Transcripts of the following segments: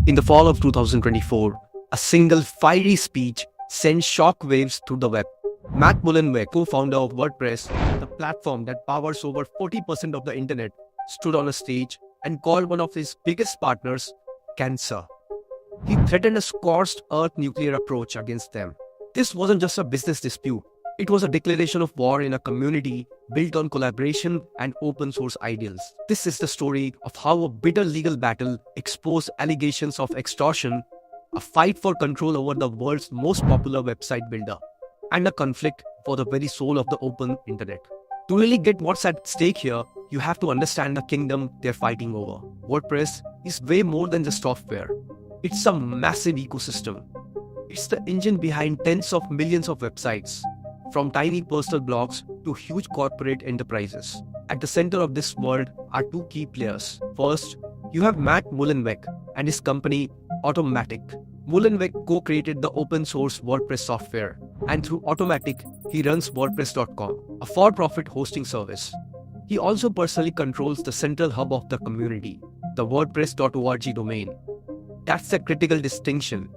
In the fall of 2024, a single fiery speech sent shockwaves through the web. Matt Mullenweg, co-founder of Wordpress, the platform that powers over 40% of the internet, stood on a stage and called one of his biggest partners cancer. He threatened a scorched earth nuclear approach against them. This wasn't just a business dispute. It was a declaration of war in a community built on collaboration and open source ideals. This is the story of how a bitter legal battle exposed allegations of extortion, a fight for control over the world's most popular website builder, and a conflict for the very soul of the open internet. To really get what's at stake here, you have to understand the kingdom they're fighting over. WordPress is way more than just software. It's a massive ecosystem. It's the engine behind tens of millions of websites, from tiny personal blogs to huge corporate enterprises. At the center of this world are two key players. First, you have Matt Mullenweg and his company Automattic. Mullenweg co-created the open source WordPress software, and through Automattic, he runs WordPress.com, a for-profit hosting service. He also personally controls the central hub of the community, the WordPress.org domain. That's a critical distinction.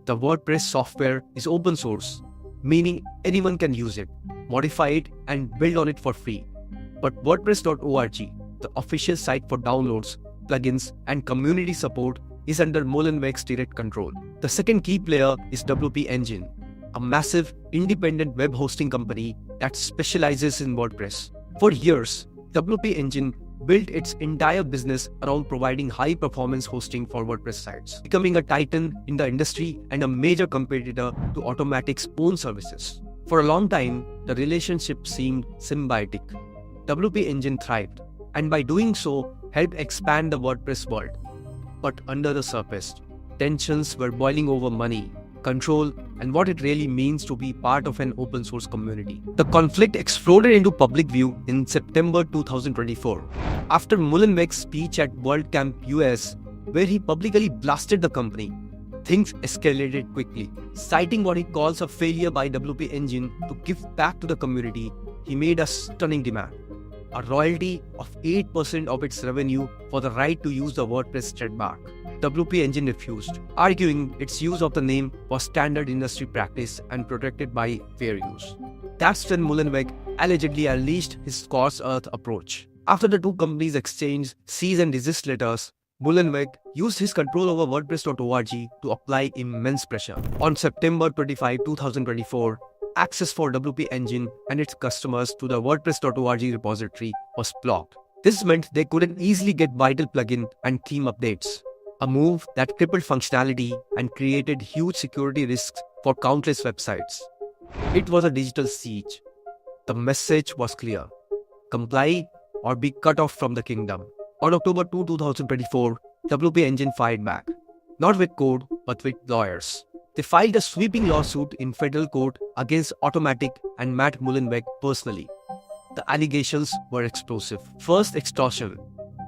The WordPress software is open source, meaning anyone can use it, modify it, and build on it for free. But WordPress.org, the official site for downloads, plugins, and community support, is under Mullenweg's direct control. The second key player is WP Engine, a massive independent web hosting company that specializes in WordPress. For years, WP Engine built its entire business around providing high-performance hosting for WordPress sites, becoming a titan in the industry and a major competitor to Automattic's own services. For a long time, the relationship seemed symbiotic. WP Engine thrived, and by doing so, helped expand the WordPress world. But under the surface, tensions were boiling over money, control, and what it really means to be part of an open source community. The conflict exploded into public view in September 2024, after Mullenweg's speech at WordCamp US, where he publicly blasted the company. Things escalated quickly. Citing what he calls a failure by WP Engine to give back to the community, he made a stunning demand: a royalty of 8% of its revenue for the right to use the WordPress trademark. WP Engine refused, arguing its use of the name was standard industry practice and protected by fair use. That's when Mullenweg allegedly unleashed his scorched earth approach. After the two companies exchanged cease-and-desist letters, Mullenweg used his control over WordPress.org to apply immense pressure. On September 25, 2024, access for WP Engine and its customers to the WordPress.org repository was blocked. This meant they couldn't easily get vital plugin and theme updates, a move that crippled functionality and created huge security risks for countless websites. It was a digital siege. The message was clear: comply or be cut off from the kingdom. On October 2, 2024, WP Engine fired back, not with code, but with lawyers. They filed a sweeping lawsuit in federal court against Automattic and Matt Mullenweg personally. The allegations were explosive. First, extortion,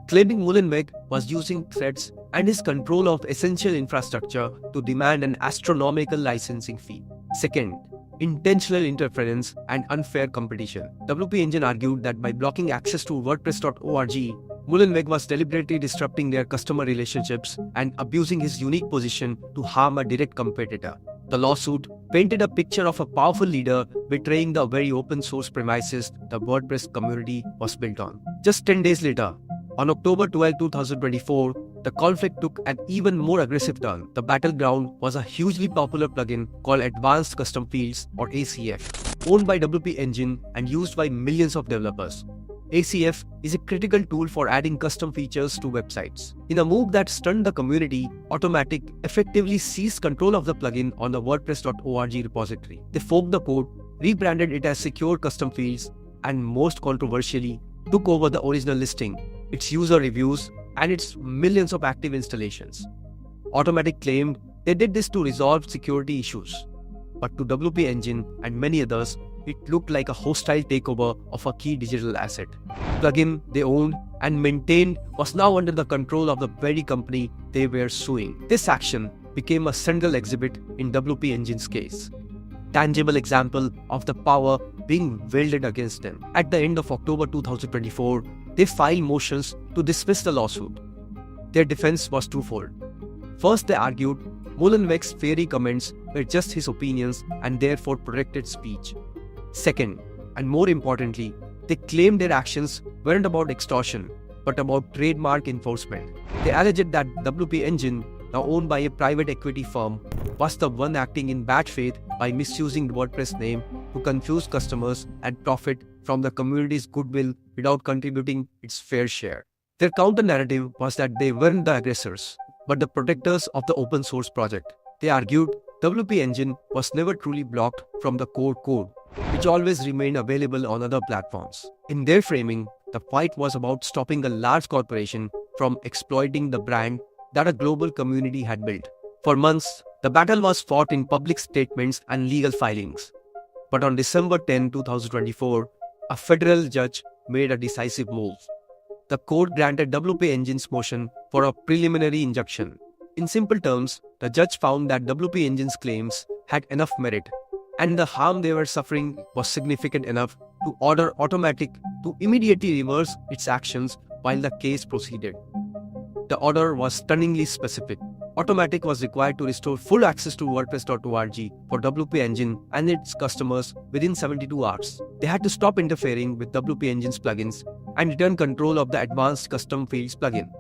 claiming Mullenweg was using threats and his control of essential infrastructure to demand an astronomical licensing fee. Second, intentional interference and unfair competition. WP Engine argued that by blocking access to WordPress.org, Mullenweg was deliberately disrupting their customer relationships and abusing his unique position to harm a direct competitor. The lawsuit painted a picture of a powerful leader betraying the very open source premises the WordPress community was built on. Just 10 days later, on October 12, 2024, the conflict took an even more aggressive turn. The battleground was a hugely popular plugin called Advanced Custom Fields, or ACF, owned by WP Engine and used by millions of developers. ACF is a critical tool for adding custom features to websites. In a move that stunned the community, Automattic effectively seized control of the plugin on the WordPress.org repository. They forked the code, rebranded it as Secure Custom Fields, and most controversially, took over the original listing, its user reviews, and its millions of active installations. Automattic claimed they did this to resolve security issues, but to WP Engine and many others, it looked like a hostile takeover of a key digital asset. Plugin they owned and maintained was now under the control of the very company they were suing. This action became a central exhibit in WP Engine's case, tangible example of the power being wielded against them. At the end of October 2024, they filed motions to dismiss the lawsuit. Their defense was twofold. First, they argued Mullenweg's fairy comments were just his opinions and therefore protected speech. Second, and more importantly, they claimed their actions weren't about extortion, but about trademark enforcement. They alleged that WP Engine, now owned by a private equity firm, was the one acting in bad faith by misusing the WordPress name to confuse customers and profit from the community's goodwill without contributing its fair share. Their counter-narrative was that they weren't the aggressors, but the protectors of the open source project. They argued WP Engine was never truly blocked from the core code, which always remained available on other platforms. In their framing, the fight was about stopping a large corporation from exploiting the brand that a global community had built. For months, the battle was fought in public statements and legal filings. But on December 10, 2024, a federal judge made a decisive move. The court granted WP Engine's motion for a preliminary injunction. In simple terms, the judge found that WP Engine's claims had enough merit, and the harm they were suffering was significant enough to order Automattic to immediately reverse its actions while the case proceeded. The order was stunningly specific. Automattic was required to restore full access to WordPress.org for WP Engine and its customers within 72 hours. They had to stop interfering with WP Engine's plugins and return control of the Advanced Custom Fields plugin.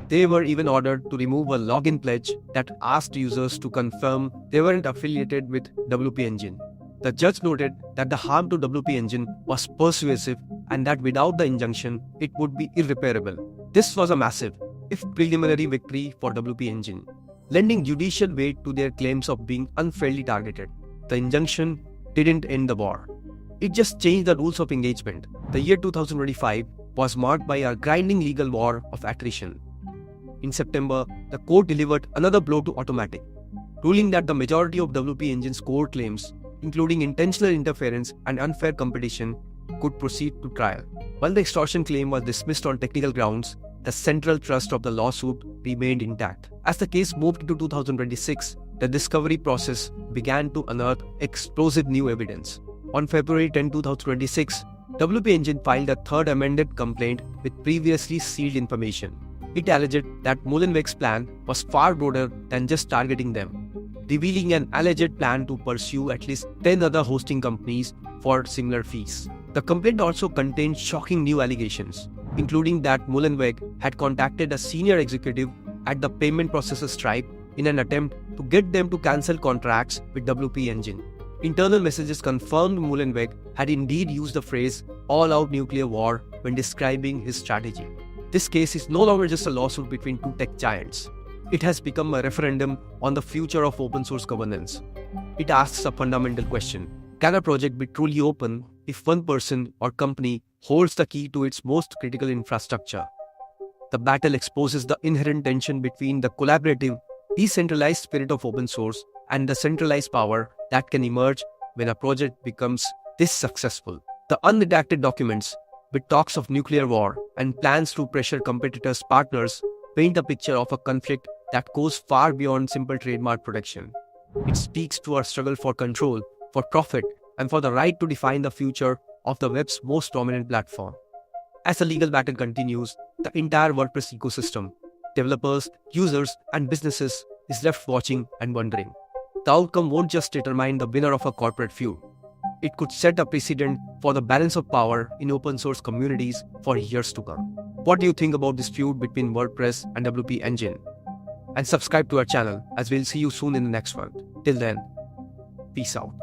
They were even ordered to remove a login pledge that asked users to confirm they weren't affiliated with WP Engine. The judge noted that the harm to WP Engine was persuasive and that without the injunction, it would be irreparable. This was a massive, if preliminary, victory for WP Engine, lending judicial weight to their claims of being unfairly targeted. The injunction didn't end the war. It just changed the rules of engagement. The year 2025 was marked by a grinding legal war of attrition. In September, the court delivered another blow to Automattic, ruling that the majority of WP Engine's core claims, including intentional interference and unfair competition, could proceed to trial. While the extortion claim was dismissed on technical grounds, the central thrust of the lawsuit remained intact. As the case moved into 2026, the discovery process began to unearth explosive new evidence. On February 10, 2026, WP Engine filed a third amended complaint with previously sealed information. It alleged that Mullenweg's plan was far broader than just targeting them, revealing an alleged plan to pursue at least 10 other hosting companies for similar fees. The complaint also contained shocking new allegations, including that Mullenweg had contacted a senior executive at the payment processor Stripe in an attempt to get them to cancel contracts with WP Engine. Internal messages confirmed Mullenweg had indeed used the phrase all-out nuclear war when describing his strategy. This case is no longer just a lawsuit between two tech giants. It has become a referendum on the future of open source governance. It asks a fundamental question: can a project be truly open if one person or company holds the key to its most critical infrastructure? The battle exposes the inherent tension between the collaborative, decentralized spirit of open source and the centralized power that can emerge when a project becomes this successful. The unredacted documents, with talks of nuclear war and plans to pressure competitors' partners, paint a picture of a conflict that goes far beyond simple trademark protection. It speaks to our struggle for control, for profit, and for the right to define the future of the web's most dominant platform. As the legal battle continues, the entire WordPress ecosystem, developers, users, and businesses, is left watching and wondering. The outcome won't just determine the winner of a corporate feud. It could set a precedent for the balance of power in open source communities for years to come. What do you think about this feud between WordPress and WP Engine? And subscribe to our channel, as we'll see you soon in the next one. Till then, peace out.